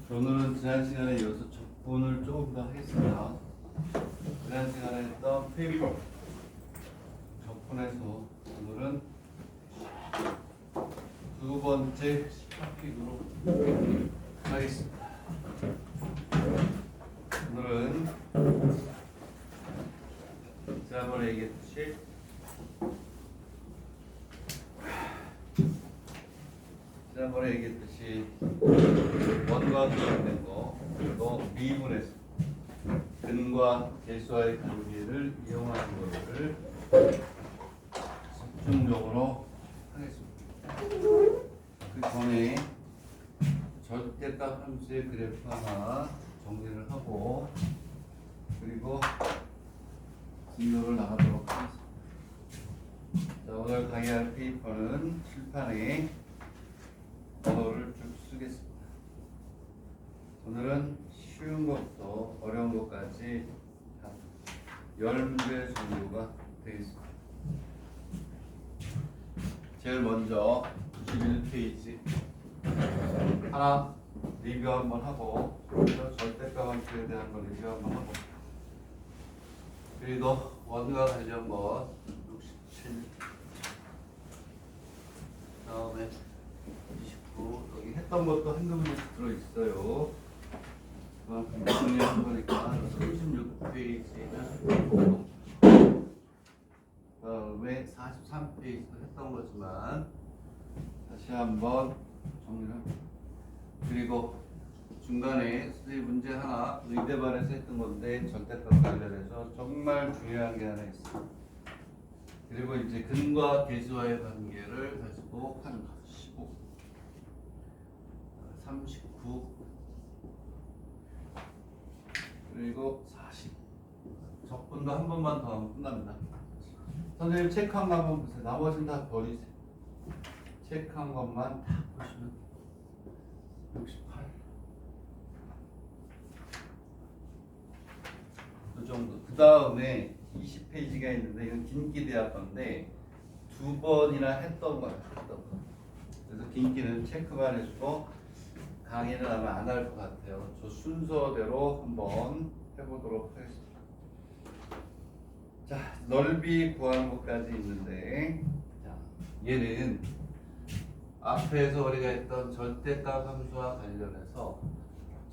오늘은 지난 시간에 이어서 적분을 조금 더 하겠습니다. 지난 시간에 했던 페이퍼 적분에서 오늘은 두 번째 토픽으로 하겠습니다. 오늘은 지난번에 얘기했듯이 원과 관련된 거, 또 미분에서 근과 계수와의 관계를 이용하는 것을 집중적으로 하겠습니다. 그 전에 절대값 함수의 그래프 하나 정리를 하고 그리고 진도를 나가도록 하겠습니다. 자, 오늘 강의할 페이퍼는 칠판에 번호를 쭉 쓰겠습니다. 오늘은 쉬운 것부터 어려운 것까지 한 10문제 정도가 되겠습니다. 제일 먼저 91페이지 하나 리뷰 한번 하고 절대값 함수에 대한 거 리뷰 한번 하고 그리고 원과 관련 것 67 다음에 29 여기 했던 것도 한두 문제씩 들어있어요. 그만큼 정리한 거니까 36페이지는 다음에 43페이지도 했던 거지만 다시 한번 정리를 합니다. 그리고 중간에 문제 하나 의대반에서 했던 건데 절대값 관련해서 정말 중요한 게 하나 있어요. 그리고 이제 근과 계수와의 관계를 가지고 하는 거 15 39 그리고 40 적분도 한 번만 더 하면 끝납니다. 선생님 체크한 거 한번 보세요. 나머지는 다 버리세요. 체크한 것만 다 보시면 68 그 정도. 그 다음에 20페이지가 있는데 이건 긴기대학 건데 두 번이나 했던 거예요. 그래서 긴기는 체크만 해주고 강의는 아마 안 할 것 같아요. 저 순서대로 한번 해보도록 하겠습니다. 자, 넓이 구하는 것까지 있는데 자, 얘는 앞에서 우리가 했던 절대값 함수와 관련해서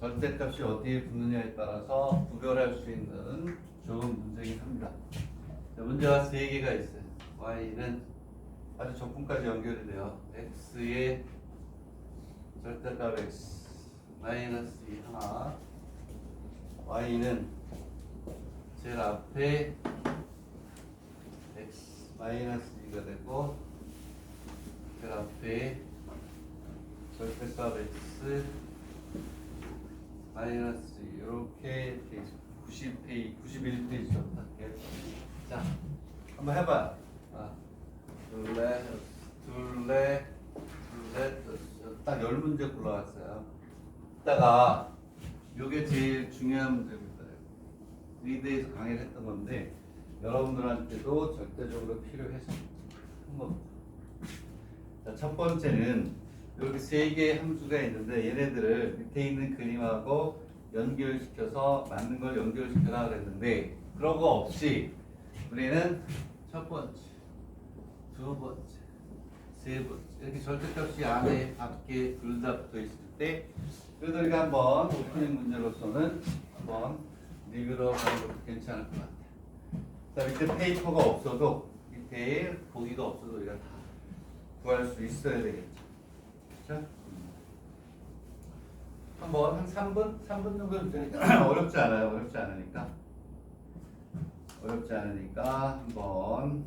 절대값이 어디에 붙느냐에 따라서 구별할 수 있는 좋은 문제이긴 합니다. 자, 문제가 3개가 있어요. y는 아주 적분까지 연결이 돼요. x의 절대값 x 마이너스 2 하나 y는 제일 앞에 x 마이너스 2가 되고 제일 앞에 절대값 x 마이너스 2 이렇게 돼 있습니다. 91페이지죠. 자, 한번 해봐요. 둘레 딱 10문제 골라왔어요. 이따가 요게 제일 중요한 문제입니다. 의대에서 강의를 했던 건데 여러분들한테도 절대적으로 필요해서 한 겁니다. 자, 첫 번째는 이렇게 3개의 함수가 있는데 얘네들을 밑에 있는 그림하고 연결시켜서 맞는 걸 연결시켜라 그랬는데 그런 거 없이 우리는 첫 번째, 두 번째, 세 번째 이렇게 절대값이 안에 밖에 둘 다 붙어 있을 때 그래도 우리가 한번 오프닝 문제로서는 한번 리뷰로 가는 것도 괜찮을 것 같아요. 자, 밑에 페이퍼가 없어도 밑에 보기가 없어도 우리가 다 구할 수 있어야 되겠죠. 그렇죠? 한번 한 3분 정도 되니까 어렵지 않아요. 어렵지 않으니까 한번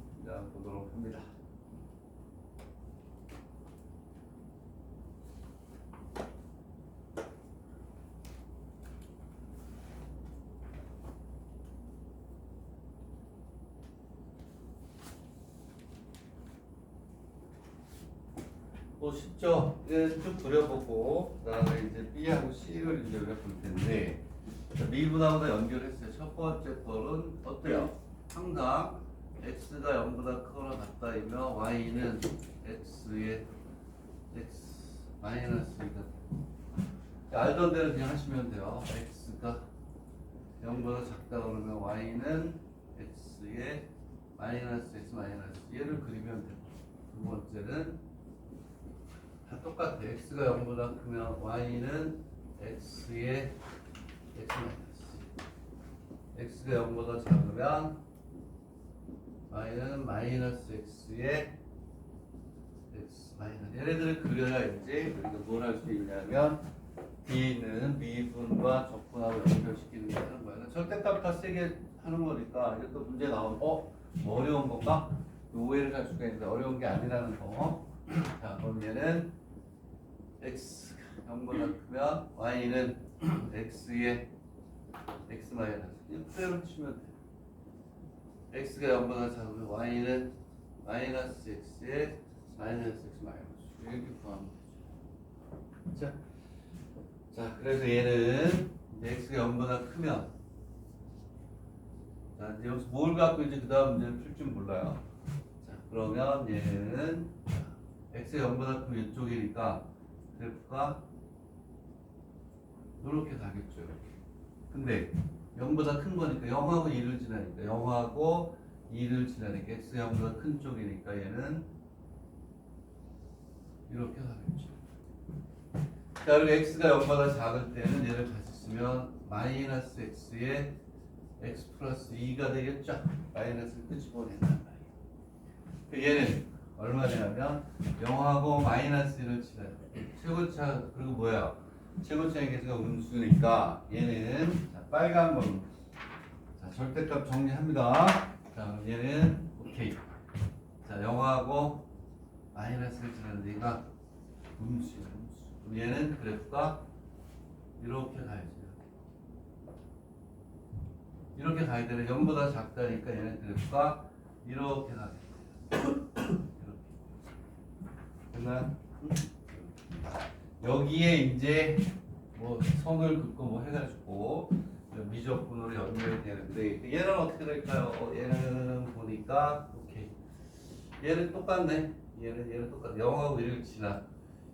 보도록 합니다. 뭐 쉽죠? 쭉 그려보고 그다음에 이제 B하고 C를 이제 우리가 볼 텐데 미분하고다 연결했어요. 첫 번째 펄은 어때요? 항상 x가 0보다 크거나 같다이며 y는 x의 x 마이너스 2가 알던 대로 그냥 하시면 돼요. x가 0보다 작다 그러면 y는 x에 마이너스 x 마이너스 얘를 그리면 돼요. 두 번째는 다 똑같아. x가 0보다 크면 y는 x에 x 마이너스 x가 0보다 작으면 y는 마이너스 x에 x 마이너스 얘네들을 그려야 이제 우리가 뭘 할 수 있냐면 b는 미분과 적분하고 연결시키는 게 하는 거야. 절대값 다 세게 하는 거니까 이제 또 문제 나오면 뭐 어려운 건가? 오해를 할 수가 있는데 어려운 게 아니라는 거. 자 그럼 얘는 x 0보다 크면 y는 x에 x 마이너스 이대로 치면 돼. x가 0보다 작으면 y는 마이너스 x에 마이너스 x 마이너스 이렇게 구하면 되죠. 자 그래서 얘는 x가 0보다 크면 자 이제 여기서 뭘 갖고 이제 그 다음 문제를 풀 줄 몰라요. 자 그러면 얘는 x가 0보다 크면 이쪽이니까 그래프가 이렇게 가겠죠. 이렇게. 근데 0보다 큰 거니까 0하고 2를 지나니까 0하고 2를 지나니까 x가 0보다 큰 쪽이니까 얘는 이렇게 가겠죠. 자 그리고 x가 0보다 작을 때는 얘를 같이 쓰면 마이너스 x에 x 플러스 2가 되겠죠. 마이너스를 끄집어낸단 말이에요. 얘는 얼마냐면 0하고 마이너스 1을 치나요. 최고차 그리고 뭐야? 최고차의 개수가 음수니까 얘는 자, 빨간 걸로 자 절대값 정리합니다. 자 얘는 오케이. 자 0하고 마이너스를 치는 얘가 음수야. 그럼 얘는 그래프가 이렇게 가야지. 이렇게 가야 되는 0보다 작다니까 얘는 그래프가 이렇게 가겠다. 이렇게. 됐나? 여기에 이제 뭐 선을 긋고 뭐 해가지고 미적분으로 연결이 되는데 얘는 어떻게 될까요? 얘는 보니까 오케이. 얘는 똑같네. 얘는 똑같아. 0하고 1을 지나.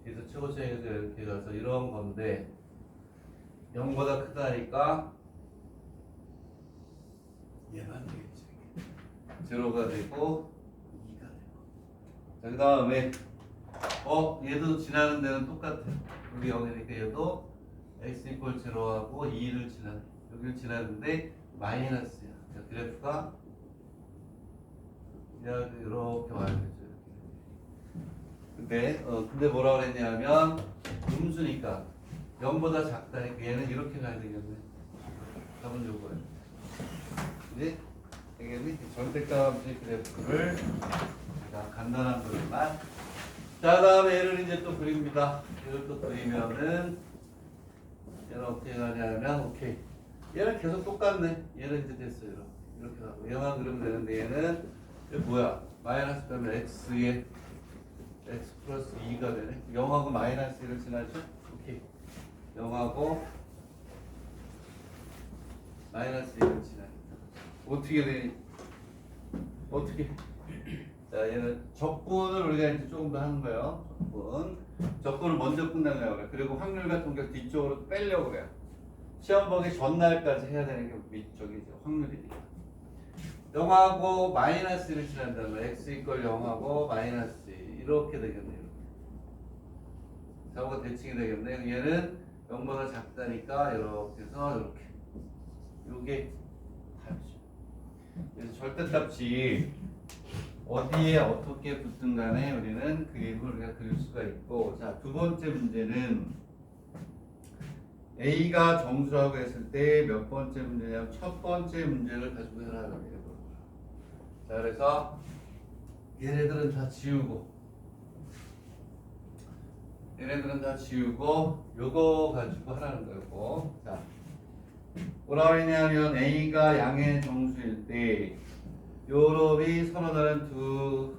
그래서 최고차에서 이렇게 가서 이런 건데 0보다 크다니까 얘만 되겠지. 제로가 되고 2가 되고. 자, 그 다음에 얘도 지나는 데는 똑같아. 여기 0이니까 얘도 x 이퀄 제로하고 2를 지나. 여기를 지나는데 마이너스야. 자, 그래프가 이렇게 와야 되죠. 근데 뭐라 그랬냐면 음수니까 0보다 작다니까 얘는 이렇게 가야 되겠네. 답은 요거예요. 이제 되겠니? 절대값의 그래프를 간단한 거지만 자 다음에 얘를 이제 또 그립니다. 얘를 또 그리면은 얘는 어떻게 가냐면 오케이 얘는 계속 똑같네. 얘는 이제 됐어요. 이렇게 하고 얘만 그리면 되는데 얘는 얘 뭐야? 마이너스 빼면 x에 x 플러스 2가 되네. 0하고 마이너스 1을 지나죠? 오케이. 0하고 마이너스 1을 지나. 어떻게 되니? 어떻게? 자, 얘는 적분을 우리가 이제 조금 더 하는 거예요. 적분을 먼저 끝내려고 그래. 그리고 확률 같은 걸 뒤쪽으로 빼려고 그래요. 시험 보기 전날까지 해야 되는 게 위쪽이죠. 확률이니까. 0하고 마이너스 1을 지난다면 x 이퀄 0하고 마이너스 2 이렇게 되겠네요. 저거 대칭이 되겠네. 얘는 0보다 작다니까 이렇게 해서 이렇게. 요게 답이죠. 그래서 절대값이 어디에 어떻게 붙든 간에 우리는 그림을 우리가 그릴 수가 있고 자, 두 번째 문제는 A가 정수라고 했을 때 몇 번째 문제냐면 첫 번째 문제를 가지고 해라는 거예요. 자, 그래서 얘네들은 다 지우고 요거 가지고 하라는 거고 자, 뭐라 했냐면 A가 양의 정수일 때 요놈이 서로 다른 두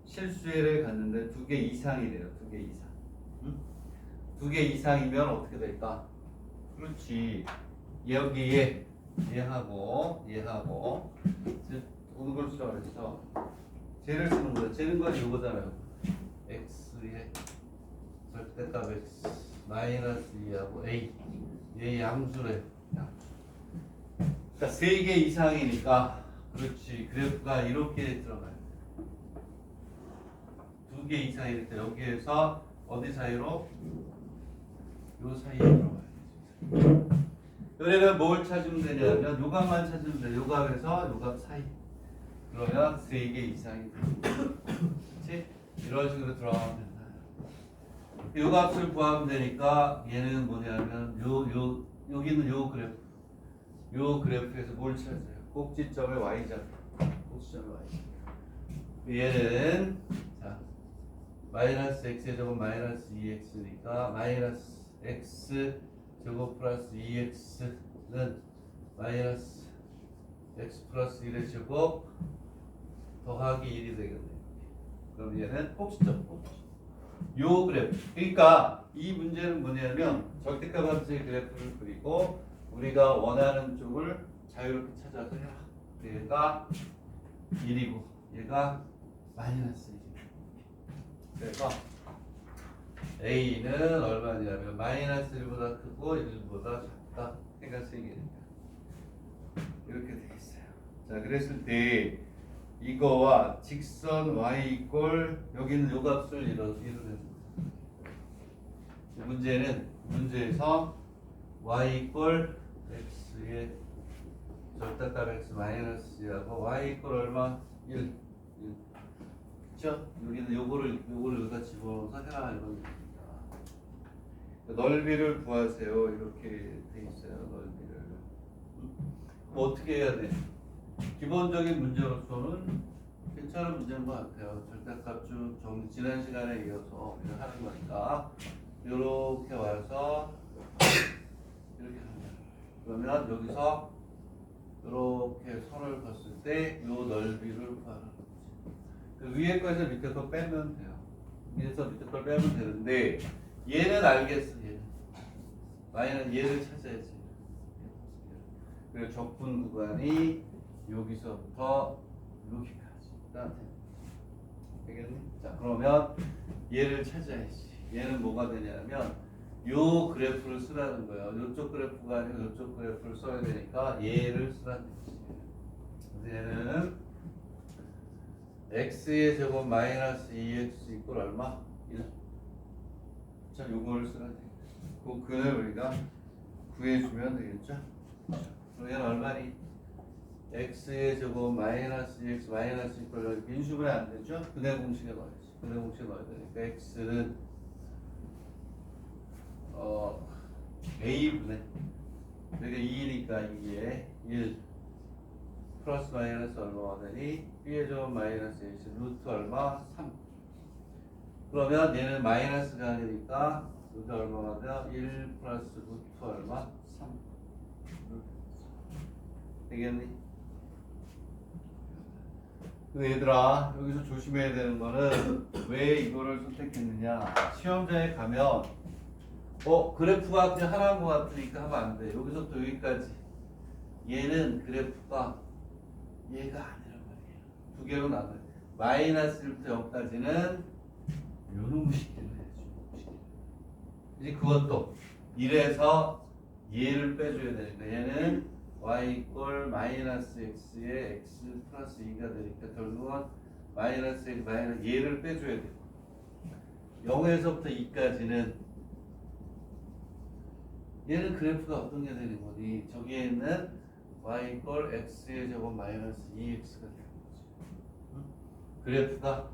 실수를 갖는데 두 개 이상이 돼요. 두 개 이상. 두 개 이상이면 어떻게 될까? 그렇지. 여기에 얘하고 어느 걸 쓰라고 그랬어? 쟤를 쓰는 거야. 쟤는 건 요거잖아요. x의 절대값 x 마이너스 2하고 A 얘 양수래. 그러니까 3개 이상이니까 그렇지 그래프가 이렇게 들어가요. 2개 이상이니까 여기에서 어디 사이로? 요 사이에 들어가요. 그러면 뭘 찾으면 되냐면 요 값만 찾으면 돼. 요 값에서 요 값 사이. 그러면 3개 이상이 되는 그렇지? 이런 식으로 들어가면 된다. 요 값을 구하면 되니까 얘는 뭐냐면 여기는 요 그래프. 요 그래프에서 뭘 찾아요? 꼭지점의 y좌표. 꼭지점의 y좌표. 얘는 자 마이너스 x의 제곱 마이너스 2x니까 마이너스 x 제곱 플러스 2x는 마이너스 x 플러스 1의 제곱 더하기 1이 되겠네요. 그럼 얘는 꼭지점. 요 그래프. 그러니까 이 문제는 뭐냐면 절대값 함수의 그래프를 그리고 우리가 원하는 쪽을 자유롭게 찾아서 해라. 얘가 1이고 얘가 마이너스 1이고 그래서 A는 얼마냐면 마이너스 1보다 크고 1보다 작다. 해가 3개니까 이렇게 되겠어요. 자 그랬을 때 이거와 직선 y 이꼴 여기는 요 값을 이루는 문제에서 y 이꼴 x의 절대값 x 마이너스 2하고 y 이꼴 얼마? 1 그렇죠? 여기는 요거를 여기다 집어넣어서 해라 이런 겁니다. 넓이를 구하세요. 이렇게 돼 있어요. 넓이를 뭐 어떻게 해야 돼? 기본적인 문제로서는 괜찮은 문제인 것 같아요. 절대값 쭉 지난 시간에 이어서 그냥 하는 거니까 이렇게 와서 이렇게 합니다. 그러면 여기서 이렇게 선을 봤을 때 이 넓이를 구하는 거지. 그 위에 거에서 밑에 거 빼면 돼요. 위에서 밑에 걸 빼면 되는데 얘는 알겠어. 얘를 찾아야지. 그리고 적분 구간이 여기서부터 여기까지. 되겠니? 자 그러면 얘를 찾아야지. 얘는 뭐가 되냐면 요 그래프를 쓰라는 거예요. 요쪽 그래프가 아니고 요쪽 그래프를 써야 되니까 얘를 쓰라는 거지. 그래서 얘는 x의 제곱 마이너스 2x 이꼴 얼마? 1. 자 요거를 쓰라는 거예요. 그 근을 우리가 구해주면 되겠죠? 그럼 얘는 얼마니? x의 제곱 마이너스 2x 마이너스 이꼴 인수분해 안 되죠? 근의 공식에 넣어야지. 근의 공식에 넣어야 되니까 x는 a분의 그러니까 2니까 이게 1 플러스 마이너스 얼마가 되니? b의 제곱 마이너스 x 루트 얼마? 3. 그러면 얘는 마이너스가 아니니까 루트 얼마가 돼요? 1 플러스 루트 얼마? 3. 되겠니? 근데 얘들아 여기서 조심해야 되는 거는 왜 이거를 선택했느냐? 시험장에 가면 그래프가 그냥 하나인 것 같으니까 하면 안 돼. 여기서부터 여기까지 얘는 그래프가 얘가 아니란 말이에요. 두 개로 나눠요. 마이너스 1부터 0까지는 요놈 식대로 해야죠. 이제 그것도 1에서 얘를 빼줘야 되니까 얘는 y 이꼴 마이너스 x에 x 플러스 2가 되니까 결국은 마이너스 x 마이너스 얘를 빼줘야 되고 0에서부터 2까지는 얘는 그래프가 어떤 게 되는 거니? 저기에 있는 y 이꼴 x의 제곱 마이너스 2x가 되는 거지. 그래프가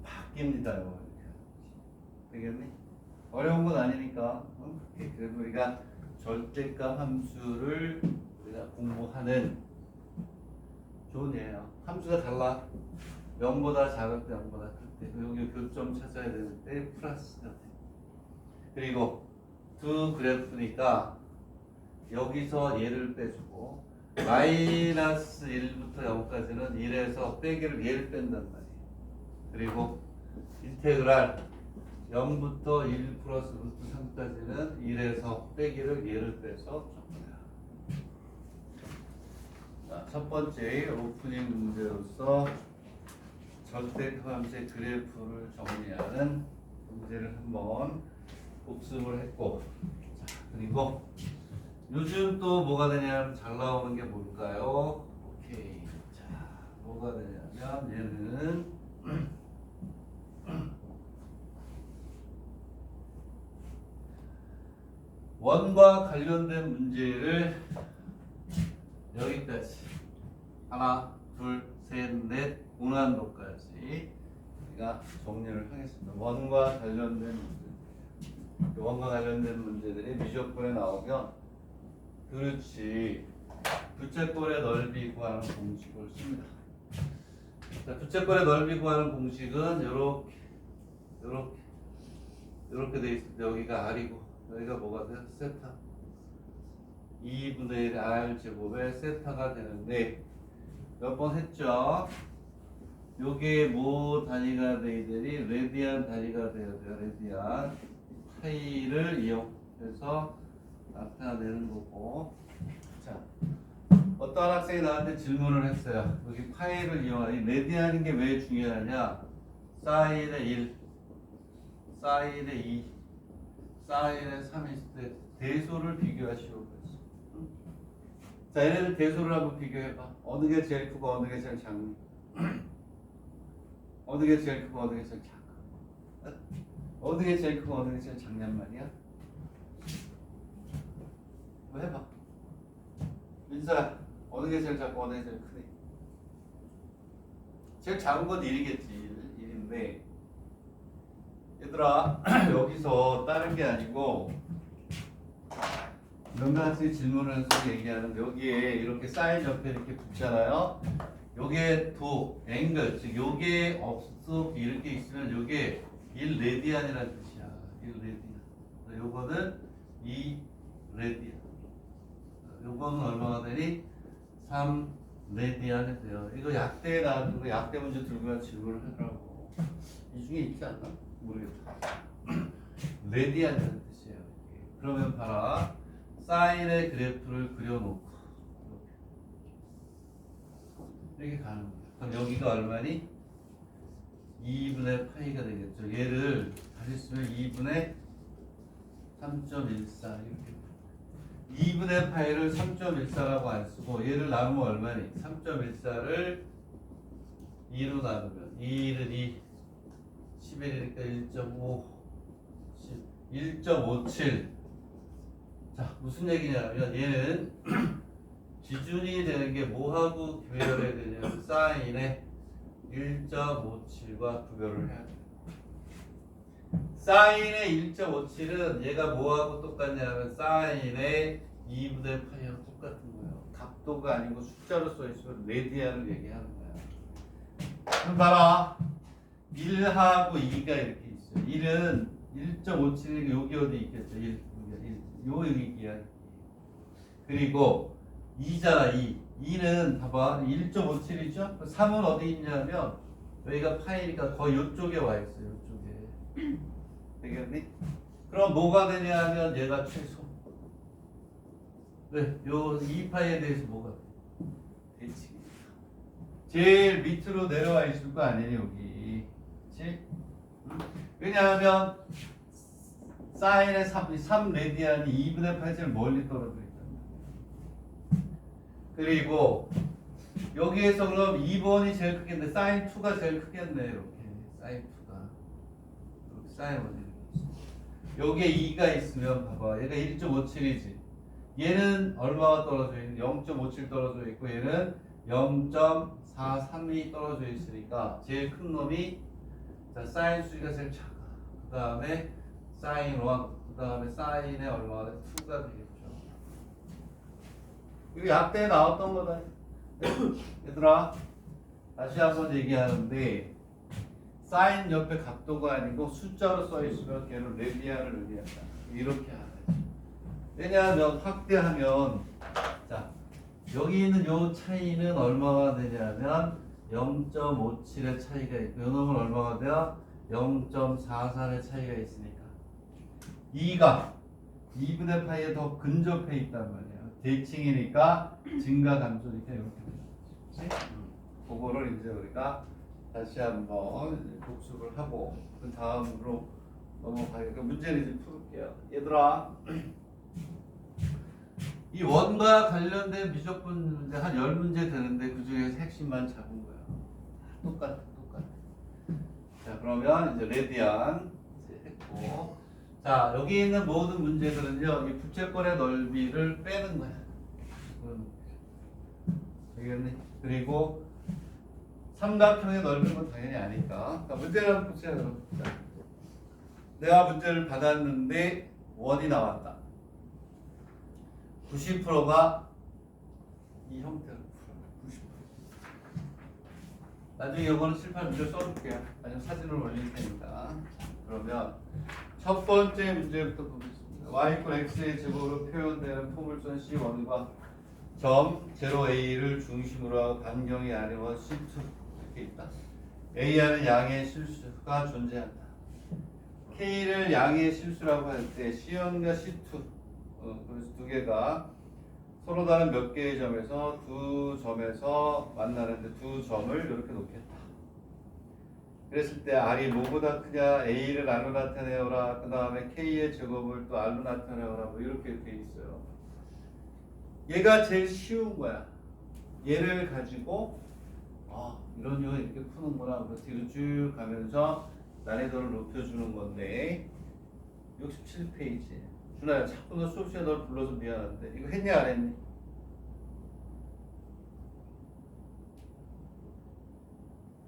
바뀝니다. 이렇게. 되겠니? 어려운 건 아니니까. 그래도 우리가 절대값 함수를 우리가 공부하는 좋은 예예요. 함수가 달라. 0보다 작을 때 0보다 클 때. 여기 교점 찾아야 되는데 플러스가 돼. 그리고 두 그래프니까 여기서 얘를 빼주고 마이너스 1부터 0까지는 1에서 빼기를 얘를 뺀단 말이에요. 그리고 인테그랄 0부터 1 플러스 루트 3까지는 1에서 빼기를 얘를 빼서 적어요. 자, 첫 번째 오프닝 문제로서 절대값 함수의 그래프를 정리하는 문제를 한번 복습을 했고, 자, 그리고 요즘 또 뭐가 되냐면 잘 나오는 게 뭘까요? 오케이. 자, 뭐가 되냐면 얘는 원과 관련된 문제를 여기까지 하나, 둘, 셋, 넷 고난도까지 우리가 정리를 하겠습니다. 원과 관련된 문제, 원과 관련된 문제들이 미적분에 나오면 그렇지 부채꼴의 넓이 구하는 공식을 씁니다. 자, 부채꼴의 넓이 구하는 공식은 이렇게 돼 있을 때 여기가 R이고 여기가 뭐가 돼요? 세타 2분의 1 R 제곱의 세타가 되는데 몇 번 했죠? 요게 뭐 단위가 돼야 되니? 레디안 단위가 돼야 돼요. 레디안 파이를 이용해서 나타내는 거고. 자, 어떤 학생이 나한테 질문을 했어요. 여기 파이를 이용하니 레디안인 게 왜 중요하냐? 사인의 1, 사인의 2, 사인의 3이 있을 때 대소를 비교하시오. 자, 얘네들 대소를 한번 비교해봐. 어느 게 제일 크고 어느 게 제일 작니? 어느 게 제일 크고 어느 게 제일 작아? 어느 게 제일 크고 어느 게 제일 작냔 말이야? 뭐 해봐. 민서야, 어느 게 제일 작고 어느 게 제일 크니? 제일 작은 건 1이겠지. 1인데 얘들아 여기서 다른 게 아니고 이런 같이 질문을 해서 얘기하는데 여기에 이렇게 사인 옆에 이렇게 붙잖아요. 요게 도, 앵글, 즉 요게 없어 이렇게 있으면 요게 1레디안이라는 뜻이야. 1레디안. 요거는 2레디안. 요거는 얼마가 되니? 3레디안이 돼요. 이거 약대에 나왔는 거 약대 문제 들고 질문을 하더라고. 이 중에 있지 않나? 모르겠다. 레디안이라는 뜻이에요. 그러면 봐라. 사인의 그래프를 그려놓고 이렇게 가는 거예요. 그럼 여기가 얼마니? 2분의 파이가 되겠죠. 얘를 다시 쓰면 2분의 3.14 이렇게 2분의 파이를 3.14라고 안 쓰고 얘를 나누면 얼마니? 3.14를 2로 나누면 2는 2 11이니까 1.5 1.57 자, 무슨 얘기냐면 얘는 기준이 되는 게 뭐하고 구별해야 되냐면 사인의 1.57과 구별을 해야 돼요. 사인의 1.57은 얘가 뭐하고 똑같냐면 사인의 2분의 파이하고 똑같은 거예요. 각도가 아니고 숫자로 써있으면 레디안을 얘기하는 거야. 그럼 봐라. 1하고 2가 이렇게 있어요. 1은 1.57이니까 여기 어디 있겠죠? 1. 요 얘기야. 그리고 2잖아. 2는 봐봐 1.57이죠? 3은 어디 있냐면 여기가 파이니까 거의 이쪽에 와 있어요. 이쪽에. 되겠니? 그럼 뭐가 되냐면 얘가 최소. 네, 요 2파이에 대해서 뭐가 돼? 대칭. 제일 밑으로 내려와 있을 거 아니니 여기. 그렇지? 왜냐하면 사인의 3레디안이 2분의 8 제일 멀리 떨어져 있단 말이야. 그리고 여기에서 그럼 2번이 제일 크겠네. 사인 2가 제일 크겠네. 이렇게 사인 2가 이렇게 사인 1이 있어. 여기에 2가 있으면 봐봐. 얘가 1.57이지. 얘는 얼마가 떨어져 있는? 0.57 떨어져 있고 얘는 0.43이 떨어져 있으니까 제일 큰 놈이 자, 사인 수가 제일 작아. 그 다음에 사인 1, 그 다음에 사인의 얼마가 돼? 2가 되겠죠. 이거 약대에 나왔던 거다. 얘들아, 다시 한번 얘기하는데 사인 옆에 각도가 아니고 숫자로 써있으면 걔는 레디안을 의미한다. 이렇게 하는 왜냐하면 확대하면 자 여기 있는 요 차이는 얼마가 되냐면 0.57의 차이가 있고 요 놈은 얼마가 돼요? 0.43의 차이가 있으니까 2가 2분의 파이에 더 근접해 있단 말이야. 대칭이니까 증가 감소니까 이렇게 되는 거지. 그거를 이제 우리가 다시 한번 복습을 하고 그 다음으로 넘어가니까 문제를 이제 풀을게요. 얘들아, 이 원과 관련된 미적분 문제 한 10문제 되는데 그 중에서 핵심만 잡은 거야. 똑같아. 자, 그러면 이제 레디안 이제 했고, 자, 여기 있는 모든 문제들은요, 이 부채꼴의 넓이를 빼는 거야. 되겠네. 그리고 삼각형의 넓이는 당연히 아니까. 그러니까 문제를 한번 보세요. 그럼. 자, 내가 문제를 받았는데 원이 나왔다. 90%가 이 형태로 풀어요. 90%. 나중에 이거는 실판 문제 써줄게요. 아니면 사진을 올릴 테니까. 그러면 첫 번째 문제부터 보겠습니다. y = x의 제곱으로 표현되는 포물선 C1과 점 0a를 중심으로 하고 반경이 아래와 C2 이렇게 있다. a하는 양의 실수가 존재한다. k를 양의 실수라고 할 때 C1과 C2 그래서 두 개가 서로 다른 몇 개의 점에서 두 점에서 만나는데 두 점을 이렇게 놓겠다. 그랬을 때 R이 뭐보다 크냐? A를 R로 나타내어라. 그 다음에 K의 제곱을 또 R로 나타내어라. 뭐 이렇게 돼 있어요. 얘가 제일 쉬운 거야. 얘를 가지고 이런 이유가 이렇게 푸는구나. 그래서 뒤로 쭉 가면서 난이도를 높여주는 건데 67페이지. 준아야, 자꾸 너 수업 시간에 널 불러서 미안한데 이거 했니 안 했니?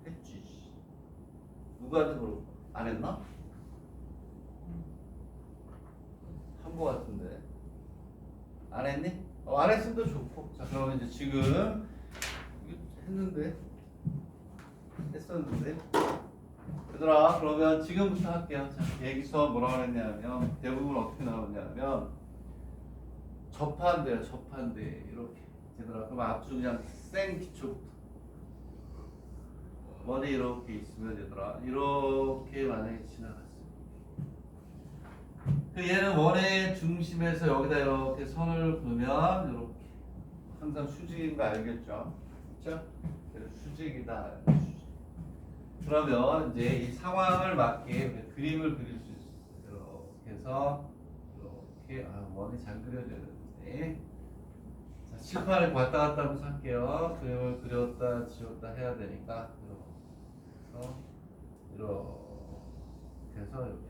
했지. 누구한테 물어봐? 안 했나? 한 거 같은데. 안 했니? 안 했으면 더 좋고. 자, 그러면 이제 지금 이거 했는데 했었는데. 얘들아, 그러면 지금부터 할게요. 자, 여기서 뭐라고 했냐면 대부분 어떻게 나오냐면 접한대요. 접한대. 이렇게. 얘들아, 그럼 앞쪽 그냥 생 기초부터. 원이 이렇게 있으면 얘들아, 이렇게 만약에 지나갔어. 그 얘는 원의 중심에서 여기다 이렇게 선을 그으면 이렇게 항상 수직인 거 알겠죠? 그렇죠? 그래서 수직이다. 수직. 그러면 이제 이 상황을 맞게 그림을 그릴 수 있어요. 이렇게 해서 이렇게 원이 잘 그려져야 되는데, 자, 칠판을 왔다 갔다 하면서 할게요. 그림을 그렸다 지웠다 해야 되니까 이렇게 해서 이렇게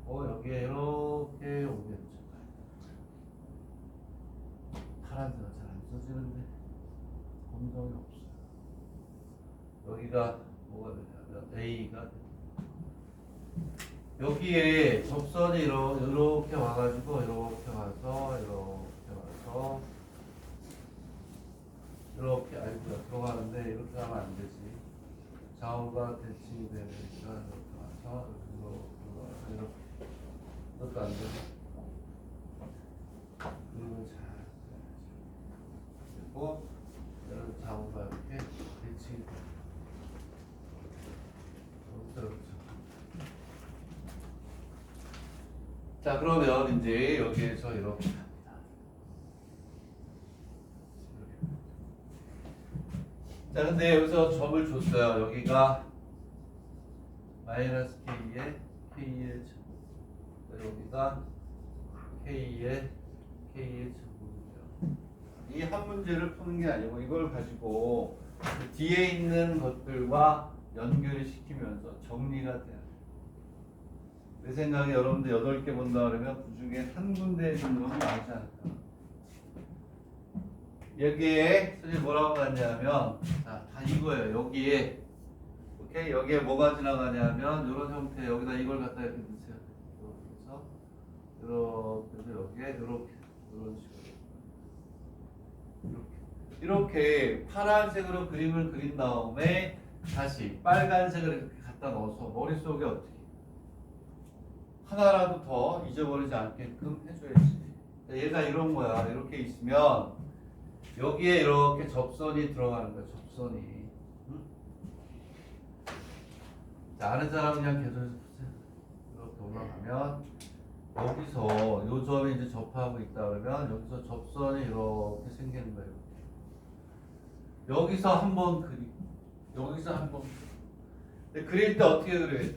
하고 여기에 이렇게 오겠죠. 파란색은 잘 안 써지는데 검정이 없어요. 여기가 뭐가 되냐면 A가 여기에 접선이 이렇게 와가지고 이렇게 와서 이렇게 아이고야 들어가는데 이렇게 하면 안 되지. 좌우가 대칭되니까 이렇게 와서 이렇게 이것도 안 되고 그림을 잘 그리고 이런 좌우가 이렇게 대칭이 돼. 자, 그러면 이제 여기에서 이렇게 합니다. 자, 근데 여기서 점을 줬어요. 여기가 마이너스 K의 제곱, 여기가 K의 제곱이에요. 이 한 문제를 푸는 게 아니고 이걸 가지고 뒤에 있는 것들과 연결을 시키면서 정리가 돼요. 내 생각에 여러분들 8개 본다 그러면 그 중에 한 군데에 있는 건 나오지 않을까. 여기에 선생님 뭐라고 하냐면 자, 다 이거예요. 여기에 오케이? 여기에 뭐가 지나가냐면 이런 형태 여기다 이걸 갖다 이렇게 넣으세요. 이렇게 해서 여기에 이렇게 이런 식으로 이렇게 파란색으로 그림을 그린 다음에 다시 빨간색을 이렇게 갖다 넣어서 머릿속에 어떻게 하나라도 더 잊어버리지 않게끔 해줘야지. 얘가 이런 거야. 이렇게 있으면 여기에 이렇게 접선이 들어가는 거야. 접선이. 응? 자, 아는 사람은 그냥 계속해서 보세요. 이렇게 올라가면 여기서 요 점이 이제 접하고 있다 그러면 여기서 접선이 이렇게 생기는 거예요. 여기서 한번 그리고 여기서 한번. 근데 그릴 때 어떻게 그려야 돼?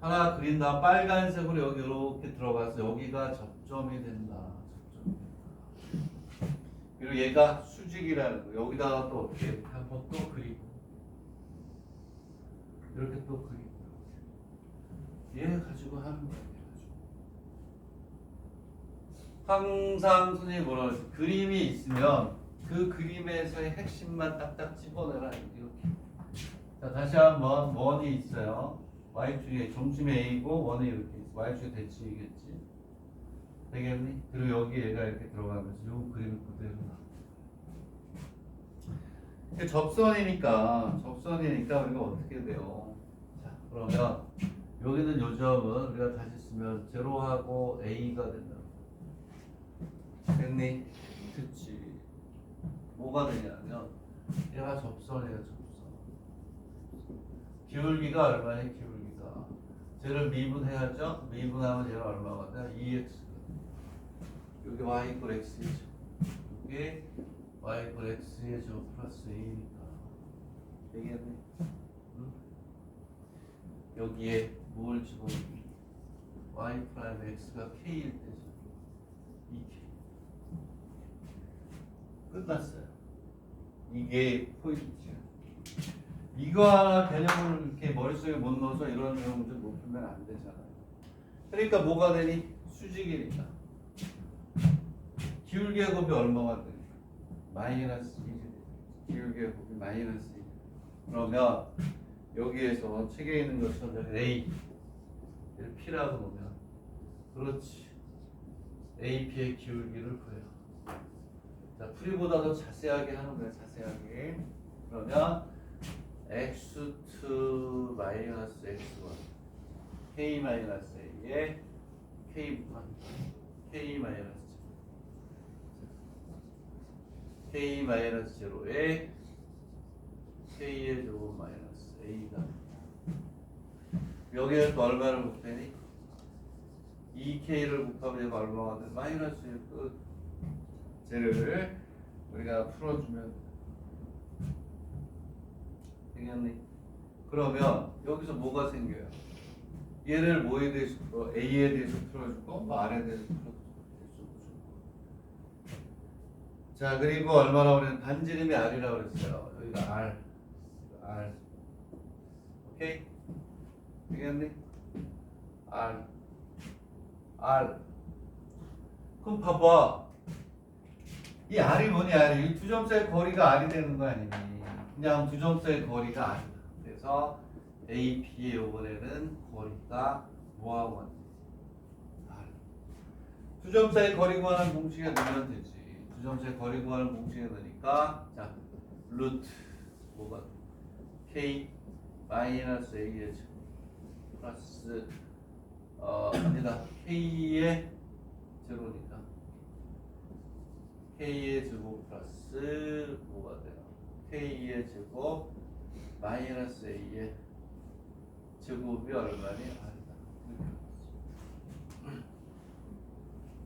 하나 그린 다음 빨간색으로 여기 이렇게 들어가서 여기가 접점이 된다. 접점. 그리고 얘가 수직이라는 거. 여기다가 또 어떻게 한번 또 그리고 이렇게 또 그리고 얘 가지고 하는 거야. 항상 선생님이 뭐라 그랬어? 그림이 있으면 그 그림에서의 핵심만 딱딱 집어내라. 이렇게. 자, 다시 한번 원이 있어요. y축에 중심이 a고 원이 이렇게 있어. y축에 대칭이겠지. 되겠니? 그리고 여기 얘가 이렇게 들어가면서 요 그림을 그대로 나. 접선이니까 우리가 어떻게 돼요? 자, 그러면 여기는 요 점은 우리가 다시 쓰면 제로하고 a가 된다. 됐니? 그치. 뭐가 되냐면 얘가 접선이에요. 접선. 기울기가 얼마니? 기울기가 쟤를 미분해야죠. 미분하면 얘가 얼마가 돼? 2x. 여기 y 이퀄 x이죠. 이게 y 이퀄 x의 제곱 플러스 2니까 되겠네. 응? 여기에 뭘 집어넣기? y 프라임 x가 k일 때죠. 2k. 끝났어요. 이게 포인트죠. 이거 하나 개념을 이렇게 머릿속에 못 넣어서 이런 내용들 못 풀면 안 되잖아요. 그러니까 뭐가 되니? 수직이니까. 기울기의 곱이 얼마가 되니? 마이너스 1이 기울기의 곱이 마이너스 1. 그러면 여기에서 책에 있는 것처럼 A 를 P라고 놓으면 그렇지. AP의 기울기를 구해요. 자, 풀이보다 더 자세하게 하는 거야. 자세하게. 그러면 x2 마이너스 x1 k 마이너스 a에 k 마이너스 k 마이너스 제로에 k의 제곱 마이너스 a가 여기에 또 얼마를 곱하니? 2k를 곱하면 얘가 얼마가 돼? 마이너스 1 끝. 쟤를 우리가 풀어주면 되겠니? 그러면 여기서 뭐가 생겨요? 얘를 뭐에 대해서 풀어? A에 대해서 풀어주고 뭐 R에 대해서 풀어주고. 자, 그리고 얼마나 우리는 반지름이 R이라고 그랬어요. 여기가 R. 오케이? 되겠니? R. 그럼 봐봐. 이 R이 뭐냐? 이 두 점 사이 거리가 R이 되는 거 아니니? 그냥 두 점 사이 거리가 R이다. 그래서 AP의 요번에는 거리가 뭐하고 하지? R. 두 점 사이 거리 구하는 공식에 넣으면 되지. 두 점 사이 거리 구하는 공식에 넣으니까 자, 루트 뭐가 K 마이너스 A의 제곱 플러스 아니다. K의 제로니까 K의 제곱 플러스 뭐가 돼요? K의 제곱 마이너스 A의 제곱이 얼마니? R이다.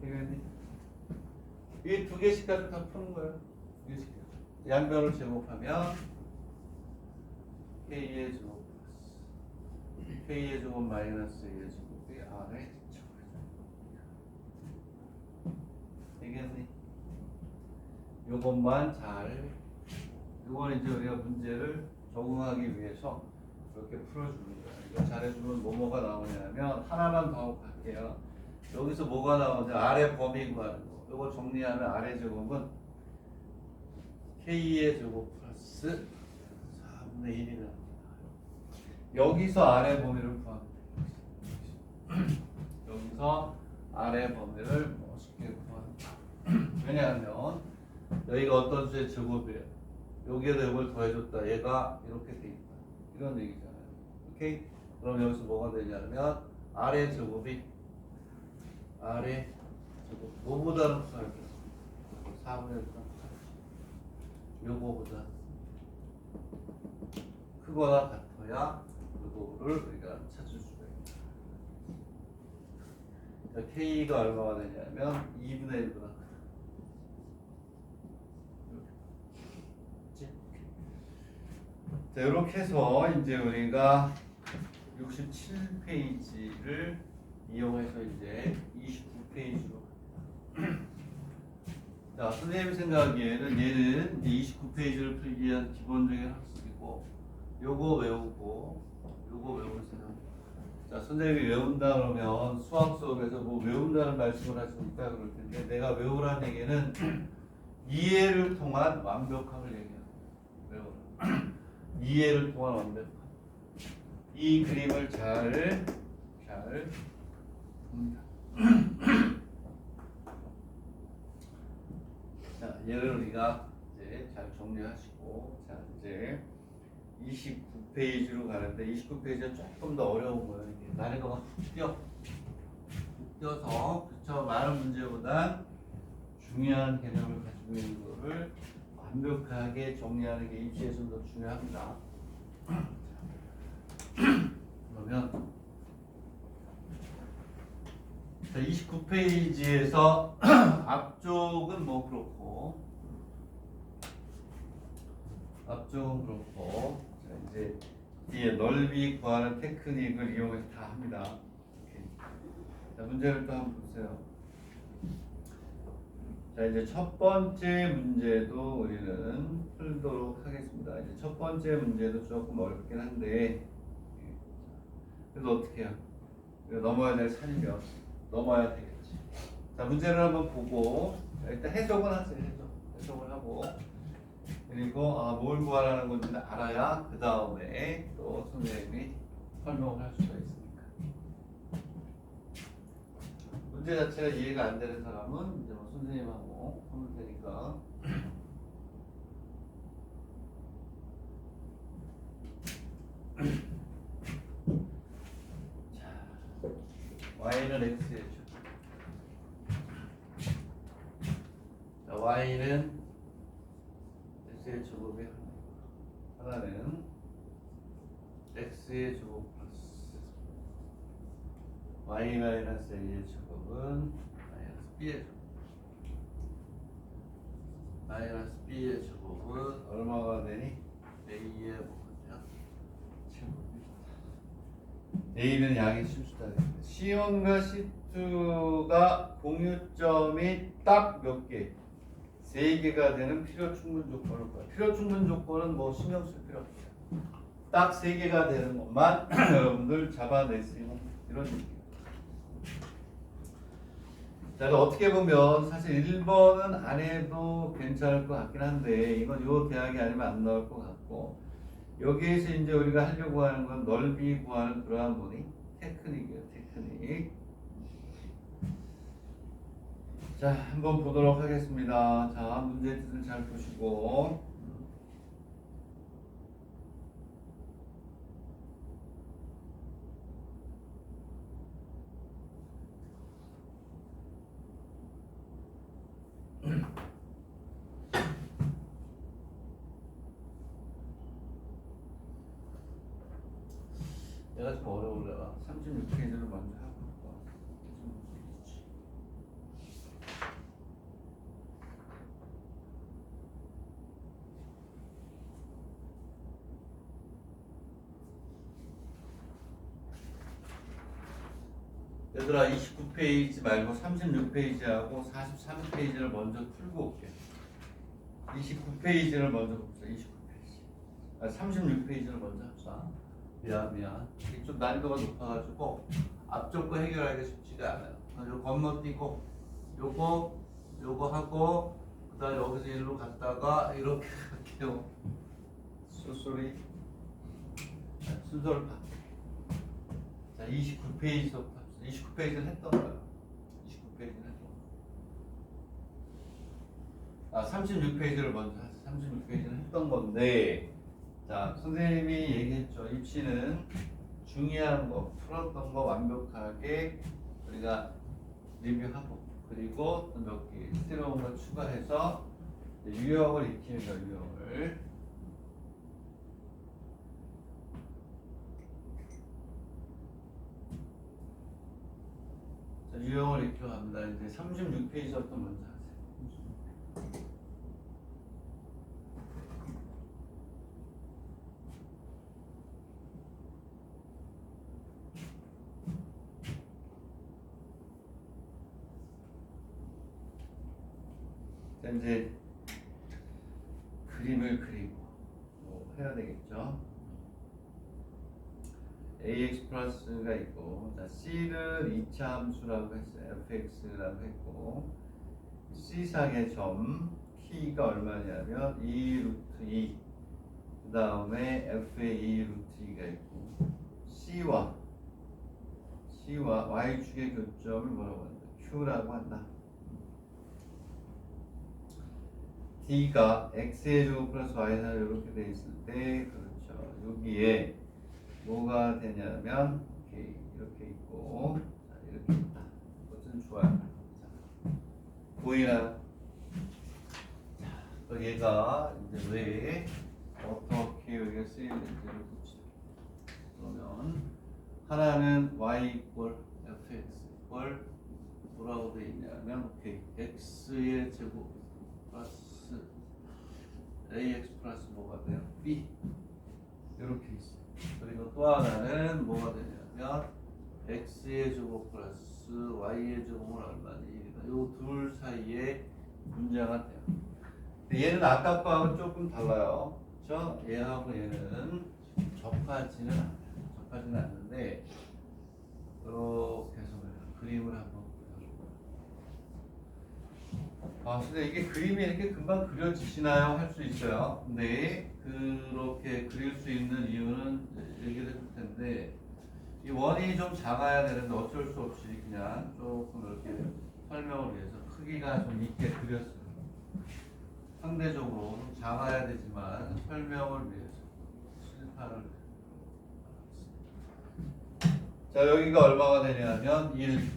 이렇게 이 두 개씩 가지고 다 푸는 거예요. 두 개씩. 양변을 제곱하면 K의 제곱 플러스 K의 제곱 마이너스 A의 제곱이 R의 제곱이다. 되겠니? 요것만 잘, 요건 이제 우리가 문제를 적응하기 위해서 이렇게 풀어주는 거예요. 이거 잘해주면 뭐가 나오냐면 하나만 더 할게요. 여기서 뭐가 나오냐? R의 범위 구하는 거. 요거 정리하면 R의 제곱은 K의 제곱 플러스 4분의 1이 나옵니다. 여기서 R의 범위를 구하면 돼요. 여기서 R의 범위를 쉽게 구하는 왜냐하면 여기가 어떤 수의 제곱이에요. 여기에다 이걸 더해줬다. 얘가 이렇게 돼 있다. 이런 얘기잖아요. 오케이? 그럼 여기서 뭐가 되냐면 R의 제곱이 R의 제곱 뭐보다는 커요. 4분의 1보다 커요. 요거보다 크거나 같아야 요거를 우리가 찾을 수가 있다. K가 얼마가 되냐면 2분의 1보다 자, 이렇게 해서 이제 우리가 67페이지를 이용해서 이제 29페이지로 자, 선생님 생각에는 얘는 이제 29페이지를 풀기 위한 기본적인 학습이고 요거 외우고 요거 외우세요. 자, 선생님이 외운다 그러면 수학 수업에서 뭐 외운다는 말씀을 하시니까 그럴 텐데 내가 외우라는 얘기는 이해를 통한 완벽함을 얘기해요. 외우라. 이해를 통한 완벽함. 이 그림을 잘 봅니다. 자, 얘를 우리가 이제 잘 정리하시고, 자, 이제 29페이지로 가는데 29페이지가 조금 더 어려운 거예요. 이게 난이도가 뛰어서 그쵸 많은 문제보다 중요한 개념을 가지고 있는 거를 완벽하게 정리하는 게 입시에서 더 중요합니다. 그러면 자, 29페이지에서 앞쪽은 뭐 그렇고 앞쪽은 그렇고 자, 이제 뒤에 넓이 구하는 테크닉을 이용해서 다 합니다. 이렇게. 자, 문제를 또 한번 보세요. 자, 이제 첫 번째 문제도 우리는 풀도록 하겠습니다. 이제 첫 번째 문제도 조금 어렵긴 한데 그래도 어떻게 해요? 넘어야 될 산이면 넘어야 되겠지. 자, 문제를 한번 보고 일단 해석은 하세요. 해석을 하고 그리고 뭘 구하라는 건지 알아야 그 다음에 또 선생님이 설명을 할 수가 있으니까. 문제 자체가 이해가 안 되는 사람은 이제 뭐 선생님하고 하면 되니까. 자, y는 x의 제곱. 자, y는 x의 제곱이 하나는 x의 제곱 플러스 y 마이너스 a의 제곱은 마이너스 b의 제곱. 마이너스 b의 제곱은 얼마가 되니? a의 뭐냐? 제곱이. a는 양의 실수다. C1과 C2가 공유점이 딱 몇 개? 3개가 되는 필요 충분 조건을 거야. 필요 충분 조건은 뭐 신경 쓸 필요 없어요. 딱 3개가 되는 것만 여러분들 잡아냈으면 이런 느낌. 자, 어떻게 보면 사실 1번은 안 해도 괜찮을 것 같긴 한데 이건 요 대학이 아니면 안 나올 것 같고 여기에서 이제 우리가 하려고 하는 건 넓이 구하는 그러한 뭐니? 테크닉이에요. 테크닉. 자, 한번 보도록 하겠습니다. 자, 문제들을 잘 보시고 내가 좀 어려울래가 36페이지를 먼저 하고 얘들아 29페이지 말고 36페이지하고 43페이지를 먼저 풀고 올게. 29페이지를 먼저 봅시다. 29페이지. 36페이지를 먼저 합시다. 미안. 이게 좀 난이도가 높아가지고 앞쪽 거 해결하기가 쉽지가 않아요. 요 건너뛰고 요거 하고 그다음에 여기서 일로 갔다가 이렇게 갈게요. 쏘쏘리. 순서를 봐. 자, 29페이지부터 29페이지를 했던 거예요. 29페이지를 했던 거예요. 36페이지를 먼저 하세요. 36페이지를 했던 건데, 자, 선생님이 얘기했죠. 입시는 중요한 거, 풀었던 거 완벽하게 우리가 리뷰하고, 그리고 또 몇 개 새로운 거 추가해서 유형을 익히는 거예요. 유형을. 유형을 익혀갑니다. 이제 36페이지부터 먼저 하세요. 이제 그림을 그리고 뭐 해야 되겠죠. ax 플러스가 있고, 자, c를 2차 함수라고 했어요. fx라고 했고, c상의 점 t가 얼마냐면 2 루트 2, 그 다음에 f의 2 루트 2가 있고, c와 y축의 교점을 뭐라고 한다? q라고 한다. d가 x의 제곱 플러스 y는 이렇게 돼 있을 때, 그렇죠, 여기에 뭐가 되냐면 이렇게 있고, 자, 이렇게 있다. 이것은 좋아요. 보이나요? 자, 또 얘가 이제 왜 어떻게 여기가 쓰이는지를 봅시다. 그러면 하나는 y 이퀄 fx 이퀄 뭐라고 되어 있냐면, 오케이, x의 제곱 플러스 ax 플러스 뭐가 돼요? b 이렇게 있어요. 그리고 또 하나는 뭐가 되냐면 x의 제곱 플러스 y의 제곱은 얼마니? 이 둘 사이에 문제가 돼요. 근데 얘는 아까 거하고 조금 달라요. 그렇죠? 얘하고 얘는 접하지는 않아요. 접하지는 않는데 이렇게 해서 그림을 한번 그려볼까요? 근데 이게 그림이 이렇게 금방 그려지시나요? 할 수 있어요. 근데 그렇게 그릴 수 있는 이유는 얘기를 해줄 텐데, 이 원이 좀 작아야 되는데 어쩔 수 없이 그냥 조금 이렇게 설명을 위해서 크기가 좀 있게 그렸어요. 상대적으로 좀 작아야 되지만 설명을 위해서 칠판을. 자, 여기가 얼마가 되냐면 1,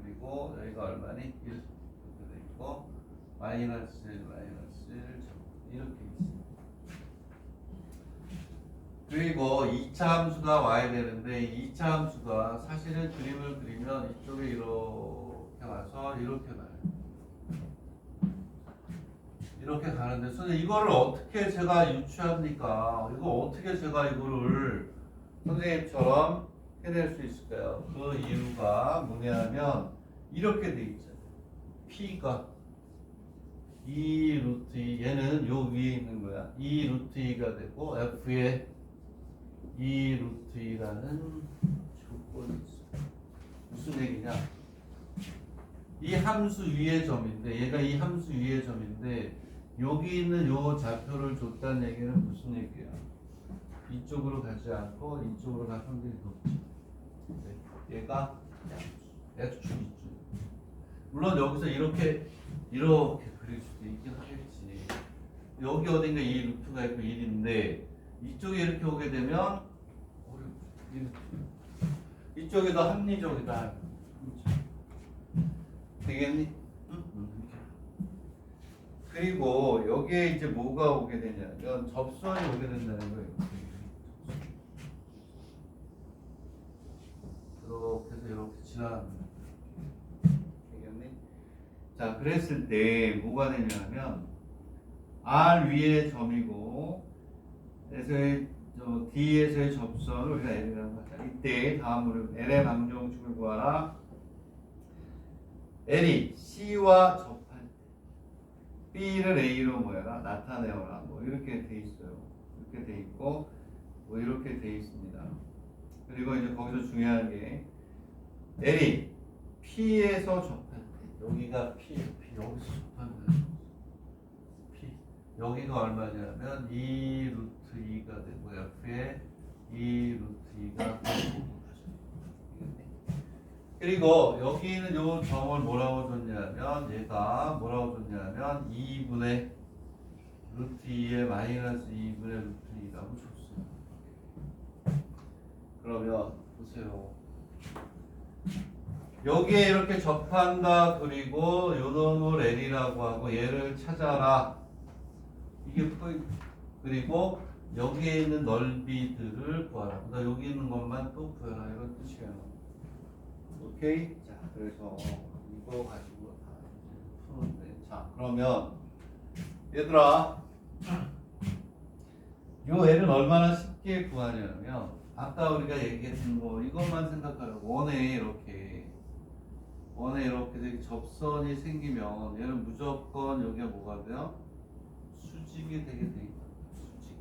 그리고 여기가 얼마니? 1 이렇게 돼 있고, 마이너스 1 이렇게 있습니다. 그리고 2차 함수가 와야 되는데, 2차 함수가 사실은 그림을 그리면 이쪽에 이렇게 와서 이렇게 가요. 이렇게 가는데, 선생님 이거를 어떻게 제가 유추합니까? 이거 어떻게 제가 이거를 선생님처럼 해낼 수 있을까요? 그 이유가 뭐냐면 이렇게 돼 있잖아요. P가 2 루트 2, 얘는 요 위에 있는 거야. 2 루트 2가 되고 F에 2 루트 2라는 조건이 있어요. 무슨 얘기냐? 이 함수 위의 점인데, 얘가 이 함수 위의 점인데, 여기 있는 요 좌표를 줬다는 얘기는 무슨 얘기야? 이쪽으로 가지 않고 이쪽으로 갈 확률이 높지. 얘가 X축 이쪽. 물론 여기서 이렇게 그릴 수도 있긴 하겠지. 여기 어딘가 이 루트가 있고 1인데 이쪽에 이렇게 오게 되면 이쪽이 더 합리적이다. 되겠니? 응? 그리고 여기에 이제 뭐가 오게 되냐면 접선이 오게 된다는 거예요. 이렇게 해서 이렇게 지나갑니다. 되겠니? 자, 그랬을 때 뭐가 되냐면 R 위의 점이고 에서의 D에서의 접선을 우리가 L이라고 하자. 이때 다음으로 L의 방정식을 구하라. L이 C와 접할 때 B를 A로 뭐야라 나타내어라. 뭐 이렇게 돼 있어요. 이렇게 돼 있고 뭐 이렇게 돼 있습니다. 그리고 이제 거기서 중요한 게 L이 P에서 접할 때 여기가 P예요. P 여기서 접하면 P 여기가 얼마냐면 2 루트 2가 되고 F에 2 루트 2가 되고, 그리고 여기는 요 점을 뭐라고 줬냐면 얘가 뭐라고 줬냐면 2분의 루트 2에 마이너스 2분의 루트 2라고 줬어요. 그러면 보세요. 여기에 이렇게 접한다. 그리고 요 놈을 L이라고 하고 얘를 찾아라. 이게 포인트. 그리고 여기에 있는 넓이들을 구하라. 그다음 여기 있는 것만 또 구해라. 이런 뜻이에요. 오케이? 자, 그래서 이거 가지고 다 푸는데. 자, 그러면 얘들아, 요 L은 얼마나 쉽게 구하냐면 아까 우리가 얘기했던 거 이것만 생각하라고. 원에 이렇게 원에 이렇게 접선이 생기면 얘는 무조건 여기가 뭐가 돼요? 수직이 되게 돼 있다. 수직.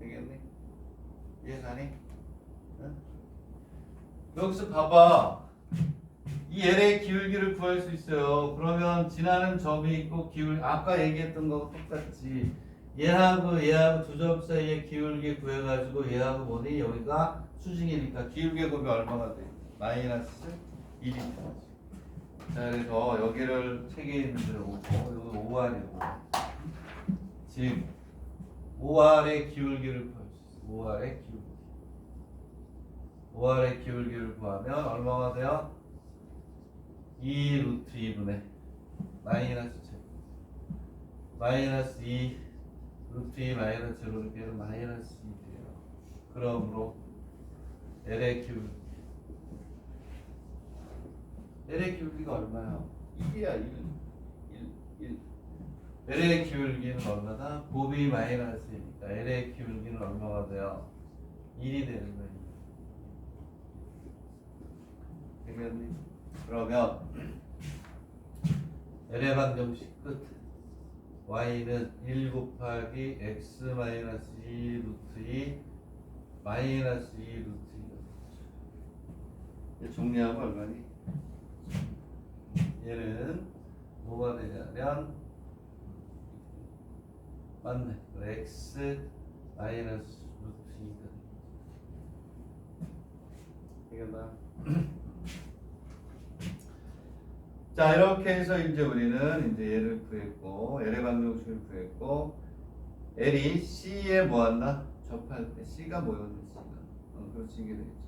되겠니? 이해가니? 응? 여기서 봐봐. 이 L의 기울기를 구할 수 있어요. 그러면 지나는 점이 있고 아까 얘기했던 거하고 똑같지. 얘하고 두 점 사이의 기울기 구해가지고 얘하고 뭐니? 여기가 수직이니까 기울기 곱이 얼마가 돼? 마이너스 1이 되지. 자, 그래서 여기를 책에 있는 대로 오고 여기 5R이고 즉 5R의 기울기를 구할 수 있어. 5R의 기울기. 5R의 기울기를 구하면 얼마가 돼요? 2 루트 2분의 마이너스 제곱 마이너스 2 루트 2 마이너스 제곱 이렇게 하면 마이너스 2 돼요. 그러므로 L의 기울기 L의 기울기가 얼마야? 1이야 1 L의 기울기는 얼마다? 곱이 마이너스이니까 L의 기울기는 얼마가 돼요? 1이 되는 거예요. 되겠니? 그러면 L의 방정식 끝 y는 1 곱하기 x 마이너스 2 루트 2 마이너스 2 루트 2 정리하면 얼마니? 얘는 뭐가 되냐면 맞네. x 마이너스 루트 2가 되겠나? 자, 이렇게 해서 이제 우리는 이제 얘를 구했고 L의 방정식을 구했고 L이 C에 뭐한다? 접할 때 C가 뭐였는데 C가 그렇지 이게 되겠죠.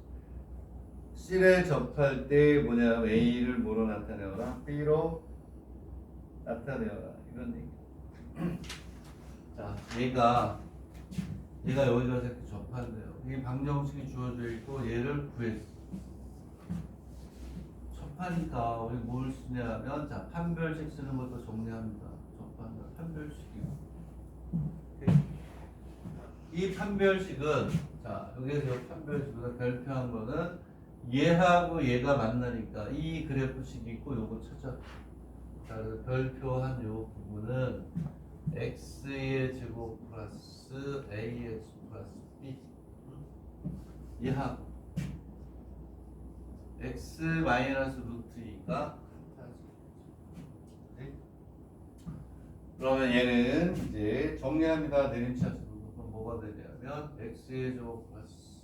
C에 접할 때 뭐냐면 A를 뭐로 나타내어라? B로 나타내어라 이런 얘기. 자, 얘가 여기 가서 이렇게 접한대요. 이 방정식이 주어져 있고 얘를 구했어. 하니까 우리 뭘 쓰냐면 자 판별식 쓰는 것도 정리합니다. 접한다 판별식이요. 이 판별식은 자 여기서 판별식보다 별표한 거는 얘하고 얘가 만나니까 이 그래프식이 있고 요거 찾아. 자 그래서 별표한 요 부분은 x의 제곱 플러스 ax 플러스 b 얘하고 x 마이너스 루트 2가 그러면 얘는 이제 정리합니다. 내림차수 그럼 뭐가 되냐면 x의 제곱 플러스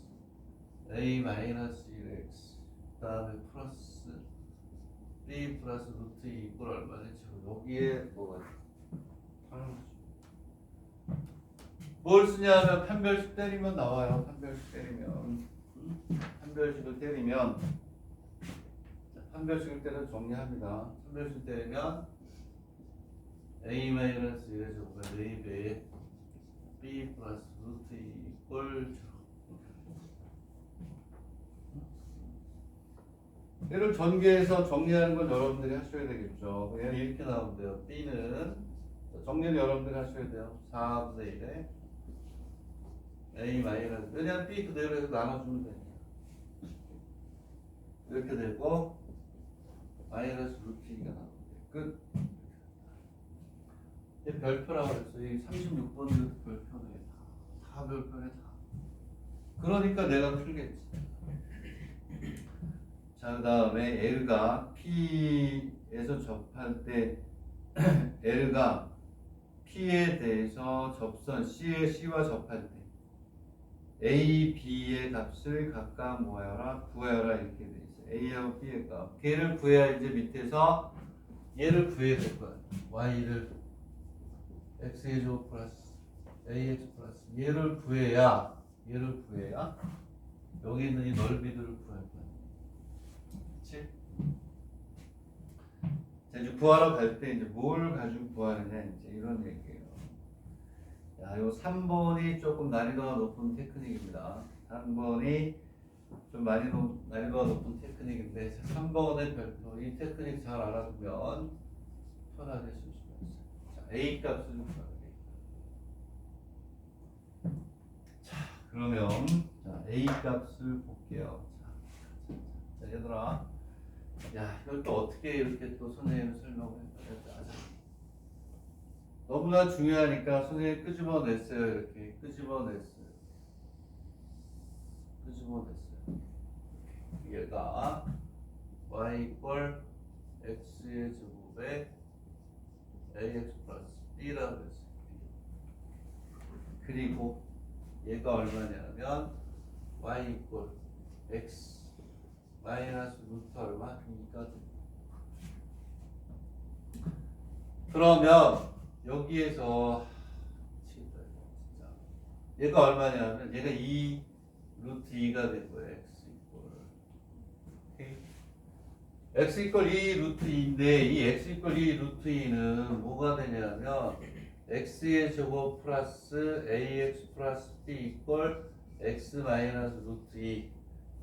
a 마이너스 1x 그 다음에 플러스 b 플러스 루트 2 이걸 얼마인지 여기에 뭐가 뭘 쓰냐면 판별식 때리면 나와요. 판별식 때리면 판별식을 때리면 판별식을 때려 정리합니다. 판별식 때리면 a 마이너스 1의 제곱은 a 배에 b 플러스 루트 2 이꼴 0. 얘를 전개해서 정리하는 건 여러분들이 하셔야 되겠죠. 그냥 이렇게 나오는데요. b는 정리를 여러분들이 하셔야 돼요. 4분의 1에 a 마이너스 그냥 b 그대로 해서 나눠주면 돼요. 이렇게 되고 마이너스 루트 2가 나오는데 끝. 얘 별표라고 그랬어. 이 36번도 별표네. 다 별표네 다. 그러니까 내가 풀겠지. 자, 그 다음에 L가 P에서 접할 때 L가 P에 대해서 접선 C와 접할 때 A, B의 값을 각각 모아라 구하여라 이렇게 돼 있어. A하고 B의 값. 걔를 구해야 이제 밑에서 얘를 구해야 될 거야. Y를 X의 제곱 플러스 AX 플러스 얘를 구해야 여기 있는 이 넓이들을 구할 거야. 그렇지? 자, 이제 구하러 갈 때 이제 뭘 가지고 구하느냐 이제 이런 얘기예요. 야, 요 3번이 조금 난이도가 높은 테크닉입니다. 3번이 좀 난이도가 높은 테크닉인데 3번의 별표 이 테크닉 잘 알아두면 편하게 쓸 수가 있어요. 자, A 값을 구하게. 자, 그러면 자, A 값을 볼게요. 자, 얘들아 야, 이걸 또 어떻게 이렇게 또 선생님이 설명을 했다. 너무나 중요하니까 선생님이 끄집어냈어요. 이렇게 끄집어냈어요. 얘가 y 이퀄 x의 제곱에 ax 플러스 b라고 했어요. 그리고 얘가 얼마냐면 y 이퀄 x 마이너스 루트 얼마? 2가 됩니다. 그러면 여기에서 얘가 얼마냐면 얘가 2 루트 2가 된 거예요. x 이퀄 2 루트 2인데 이 x 이퀄 2 루트 2는 뭐가 되냐면 x의 제곱 플러스 ax 플러스 b 이퀄 x 마이너스 루트 2.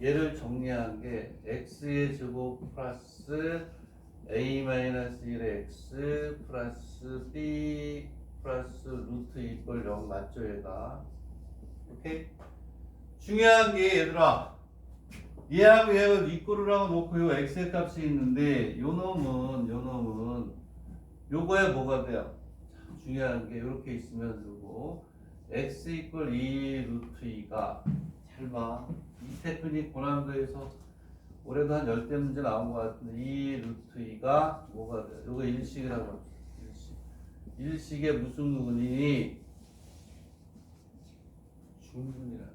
얘를 정리한 게 x의 제곱 플러스 a 마이너스 1의 x 플러스 b 플러스 루트 이퀄 0 맞죠 얘가? 오케이? 중요한 게 얘들아 얘하고 얘하고 이꼬르라고 놓고 요 x의 값이 있는데 요 놈은 요거에 뭐가 돼요? 중요한 게 이렇게 있으면 요거 x 이퀄 2 루트 2가 잘 봐. 이 테크닉 고난도에서 올해도 한 10대 문제 나온 것 같은데 2 루트 2가 뭐가 돼요? 요거 일식이라고 합니다. 일식의 무슨 부분이 중분이라는 거예요.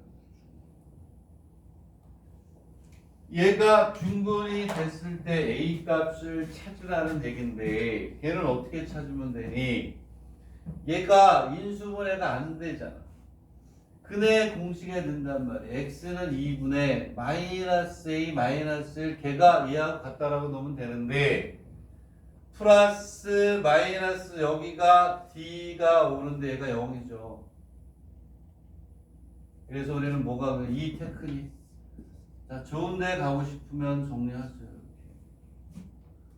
얘가 중분이 됐을 때 A 값을 찾으라는 얘긴데 걔는 어떻게 찾으면 되니? 얘가 인수분해가 안 되잖아. 근해 공식에 든단 말이야. x는 2분의 마이너스 a 마이너스 1 걔가 얘하고 같다라고 놓으면 되는데 플러스 마이너스 여기가 d가 오는데 얘가 0이죠. 그래서 우리는 뭐가 이 테크닉 자, 좋은 데 가고 싶으면 정리하세요. 이렇게.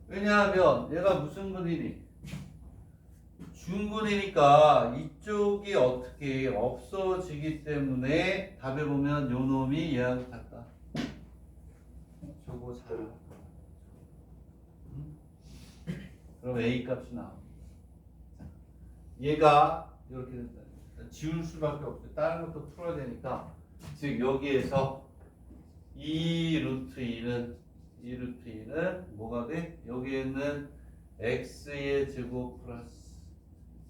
왜냐하면 얘가 무슨 분이니? 중분이니까 이쪽이 어떻게 없어지기 때문에 답에 보면 요 놈이 얘하고 같다. 저거 잘. 그럼 A 값이 나옵니다. 얘가 이렇게 된다. 지울 수밖에 없어요. 다른 것도 풀어야 되니까. 즉 여기에서 2 루트 2는 뭐가 돼? 여기에는 x의 제곱 플러스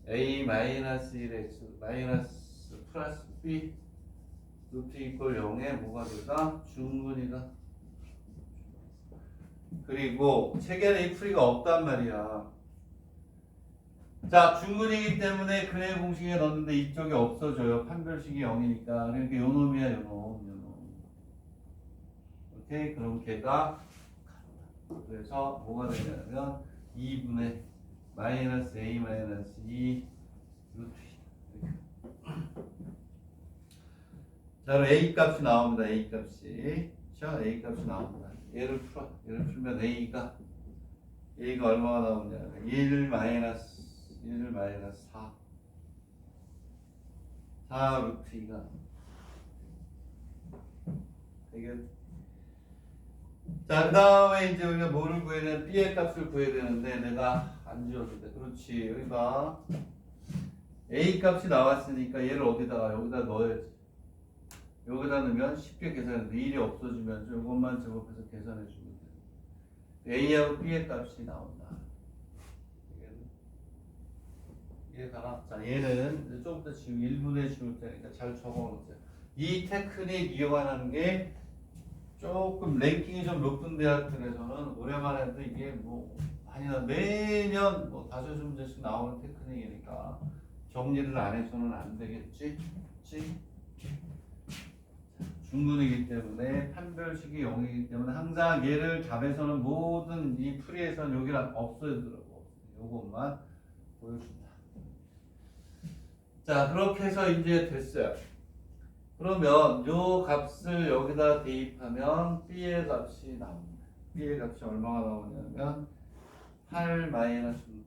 a 마이너스 1x 마이너스 플러스 b 루트 이퀄 0에 뭐가 되다? 중분이다. 그리고 책에는 이 풀이가 없단 말이야. 자, 중분이기 때문에 근해 공식에 넣었는데 이쪽이 없어져요. 판별식이 0이니까. 그러니까 요 놈이야, 요 놈. 오케이? 그럼 걔가 그래서 뭐가 되냐면 2분의 마이너스 a 마이너스 2 루트 2. 자, 그럼 a 값이 나옵니다. a 값이. 자, a 값이 나옵니다. 얘를 풀어. 얘를 풀면 a가 얼마가 나오냐? 1 마이너스 4. 4 루트 2가 되게. 자, 그 다음에 이제 우리가 뭐를 구해야 되는 b의 값을 구해야 되는데 내가 안 지웠는데 그렇지. 여기 봐. a 값이 나왔으니까 얘를 어디다가 여기다 넣어야지. 여기다 넣으면 쉽게 계산해서 1이 없어지면 이것만 제곱해서 계산해 주면 돼. a하고 b의 값이 나온다. 얘가 자, 얘는 좀 더 지금 1분의 지울 테니까 잘 적어놓으세요. 이 테크닉 이용하는 게 조금 랭킹이 좀 높은 대학들에서는 오랜만에 해도 이게 뭐 아니나 매년 뭐 5문제씩 나오는 테크닉이니까 정리를 안 해서는 안 되겠지? 그치? 중분이기 때문에 판별식이 0이기 때문에 항상 얘를 답에서는 모든 이 풀이에서는 여기랑 없어지더라고. 요것만 보여준다. 자, 그렇게 해서 이제 됐어요. 그러면 요 값을 여기다 대입하면 b의 값이 나옵니다. b의 값이 얼마가 나오냐면 8 마이너스 루트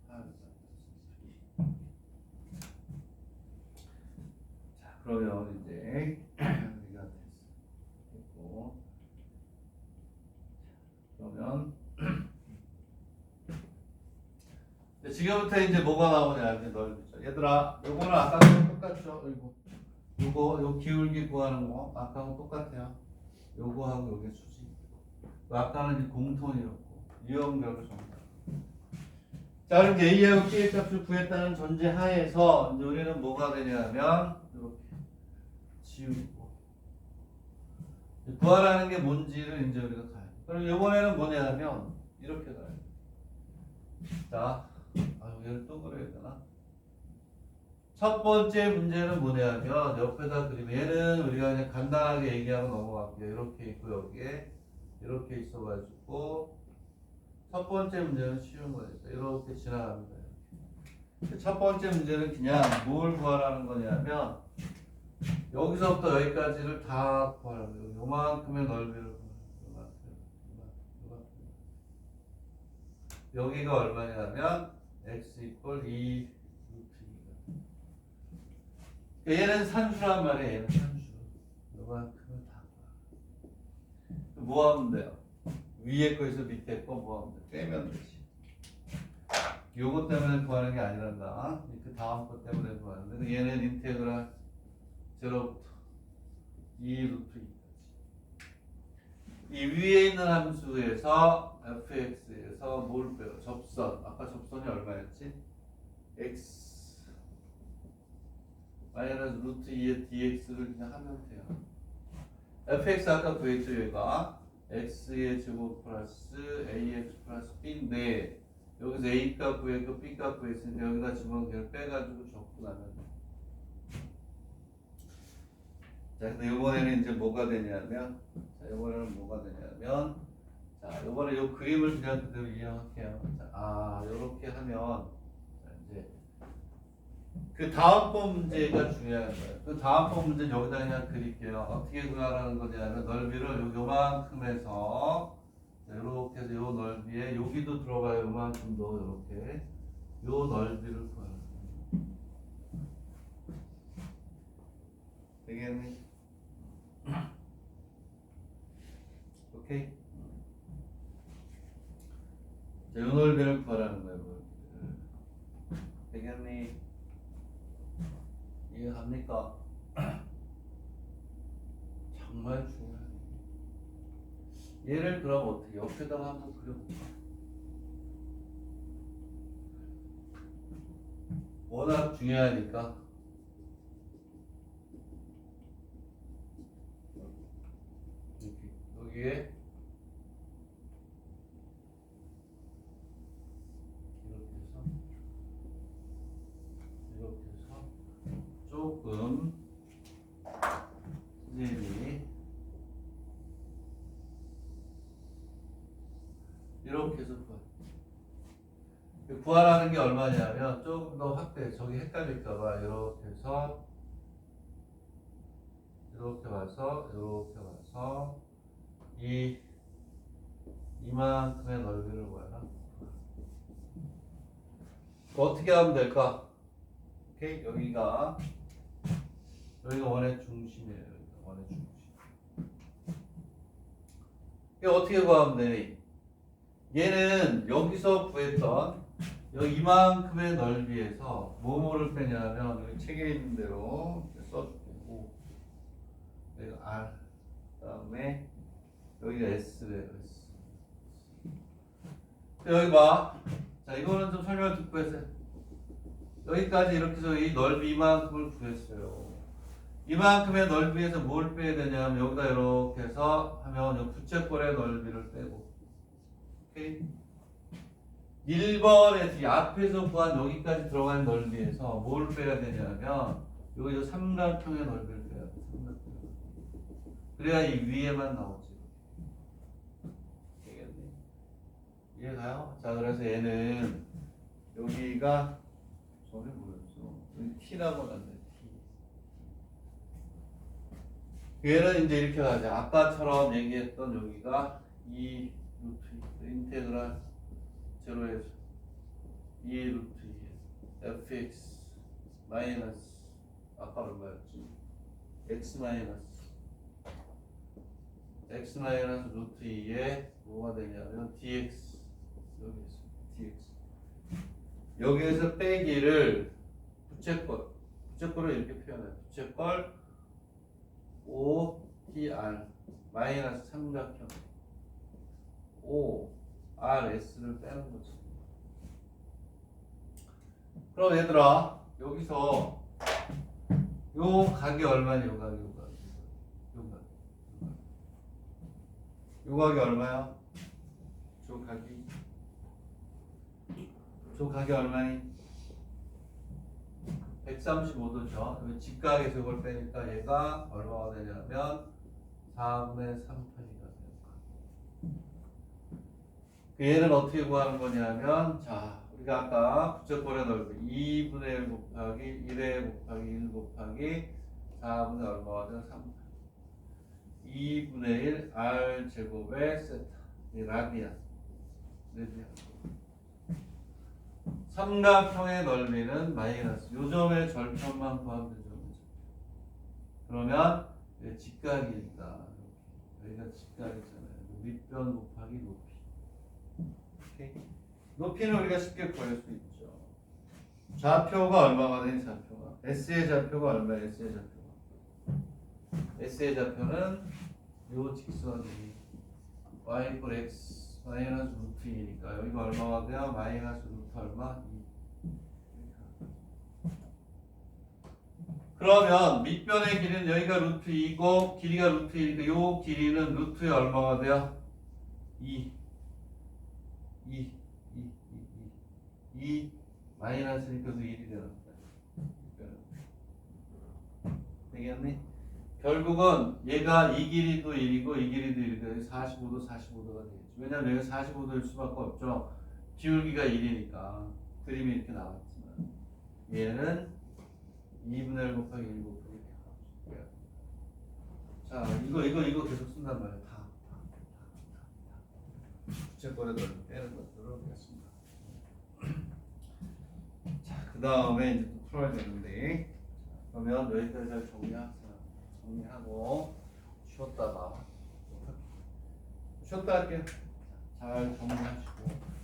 2가 자, 그러면 이제 우리가 됐고 그러면 지금부터 이제 뭐가 나오냐 이제 넓이죠. 얘들아, 요거는 아까랑 똑같죠. 요거 요 기울기 구하는 거 아까랑 똑같아요. 요거하고 요게 수직. 아까는 이제 공통이었고 유형별로 정답. 자, 그럼 이제 A하고 K의 값을 구했다는 전제 하에서 이제 우리는 뭐가 되냐면 이렇게 지우고 구하라는 게 뭔지를 이제 우리가 가요. 그럼 이번에는 뭐냐면 이렇게 가요. 자, 얘를 또 그려야 되나? 첫 번째 문제는 뭐냐면 옆에다 그리면 얘는 우리가 그냥 간단하게 얘기하고 넘어갈게요. 이렇게 있고 여기에 이렇게 있어가지고 첫 번째 문제는 쉬운 거니까 이렇게 지나갑니다. 첫 번째 문제는 그냥 뭘 구하라는 거냐면 여기서부터 여기까지를 다 구하라는 거예요. 요만큼의 넓이를 구하라는 거예요. 여기가 얼마냐면 x 이퀄 2 루트 2가 얘는 산수란 말이에요. 얘는 산수. 요만큼을 다 구하라. 뭐 하면 돼요? 위에 거에서 밑에 거 뭐 하면 돼? 빼면 되지. 요거 때문에 구하는 게 아니란다. 그 다음 거 때문에 구하는데 얘는 인테그랄 0부터 2 루트 2까지. 이 위에 있는 함수에서 fx에서 뭘 빼요? 접선. 아까 접선이 얼마였지? x 마이너스 루트 2의 dx를 그냥 하면 돼요. fx 아까 구했죠 얘가 x의 제곱 플러스 ax 플러스 b인데 여기서 a 값 구했고 b 값 구했으니까 여기다 집어넣은 걸 빼가지고 적고 나면 돼. 자, 근데 이번에는 이제 뭐가 되냐면 자, 이번에 요 그림을 그냥 그대로 이해할게요. 자, 요렇게 하면 자, 이제 그 다음번 문제가 중요한 거예요. 그 다음번 문제 여기다 그냥 그릴게요. 어떻게 구하라는 거냐면 넓이를 요만큼에서 이렇게 해서 요 넓이에 여기도 들어가요. 요만큼 더 이렇게 요 넓이를 구하는 거예요. 되겠니? 오케이. 자, 요 넓이를 구하라는 거예요. 되겠니? 이해갑니까? 정말 중요해요. 얘를 그럼 어떻게 옆에다가 한번 그려볼까? 워낙 중요하니까 여기에 이렇게 해서 조금 선생님이 이렇게 해서 구하라는 게 얼마냐면 조금 더 확대 저기 헷갈릴까봐 이렇게 해서 이렇게 와서 이만큼의 넓이를 구하라. 어떻게 하면 될까? 오케이, 여기가 원의 중심이에요. 원의 중심. 이게 어떻게 구하면 되니? 얘는 여기서 구했던 여기 이만큼의 넓이에서 뭐를 빼냐면 여기 책에 있는 대로 써주고 여기가 R 그다음에 여기가 S래요. S. 여기 봐. 자, 이거는 좀 설명을 듣고 했어요. 여기까지 이렇게 해서 이 넓이 이만큼을 구했어요. 이만큼의 넓이에서 뭘 빼야 되냐면 여기다 이렇게 해서 하면 이 부채꼴의 넓이를 빼고. 오케이? 1번에서 이 앞에서 구한 여기까지 들어간 넓이에서 뭘 빼야 되냐면 여기서 삼각형의 넓이를 빼야 돼. 삼각형. 그래야 이 위에만 나오지. 되겠니? 이해가요? 자, 그래서 얘는 여기가 저게 뭐였어? 여기 T라고 하는데 T. 얘는 이제 이렇게 가자. 아까처럼 얘기했던 여기가 2 루트 인테그랄 0에서 2 루트 2 fx 마이너스 아까 얼마였지? x 마이너스 루트 2에 뭐가 되냐면 dx 여기 있습니다. dx 여기에서 빼기를 부채꼴을 이렇게 표현해요. 부채꼴 ODR 마이너스 삼각형 ORS를 빼는 거지. 그럼 얘들아 여기서 요 각이 얼마니? 요 각이 요 각이 얼마야? 저 각이 얼마니? 135도죠. 직각에서 이걸 빼니까 얘가 얼마가 되냐면 4분의 3편이가 돼요. 얘는 어떻게 구하는 거냐면, 자, 우리가 아까 부채꼴의 넓이 2분의 1 곱하기 1의 곱하기 1 곱하기 4분의 얼마가 되면 3편. 2분의 1 r 제곱의 세타. 이 라디안. 삼각형의 넓이는 마이너스. 요점의 절편만 구하면 되죠. 그러면 직각이니까 여기가 직각이잖아요. 밑변 곱하기 높이. 오케이. 높이는 우리가 쉽게 구할 수 있죠. 좌표가 얼마가 되니? 좌표가 S의 좌표가 얼마예요? S의 좌표는 요 직선이 y = x 마이너스 루트 2니까 여기가 얼마가 돼요? 마이너스 루트 얼마? 2. 그러면 밑변의 길이는 여기가 루트 2고 길이가 루트 1이니까 요 길이는 루트에 얼마가 돼요? 2 마이너스니까 1이 되는 거야. 되겠니? 결국은 얘가 이 길이도 1이고 이 길이도 1이고 45도 45도가 되겠죠. 왜냐면 여기가 45도일 수밖에 없죠. 기울기가 1이니까 그림이 이렇게 나왔지만 얘는 2분의 1 곱하기 1 곱하기 이렇게. 자, 이거 계속 쓴단 말이야. 다. 부채꼴에 빼는 것들을 하겠습니다. 자, 그 다음에 이제 또 풀어야 되는데, 그러면 여기까지 잘 정리하고 쉬었다 할게요. 잘 정리하시고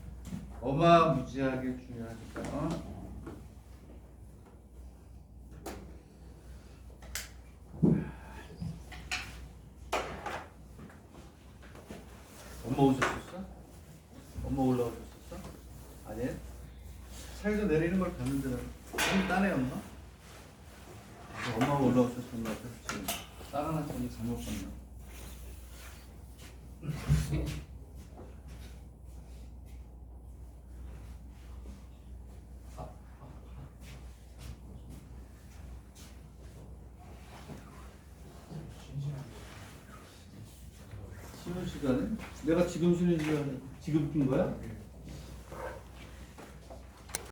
어마무지하게 중요하니까. 엄마 오셨었어? 엄마 올라오셨었어? 아니? 차에서 내리는 걸 봤는데 좀 따네 엄마? 엄마가 올라오셨던 것 같아서 지금 다른 학생이 잘못 봤나? 쉬는 시간에? 내가 지금 쉬는 시간에 지금 낀 거야?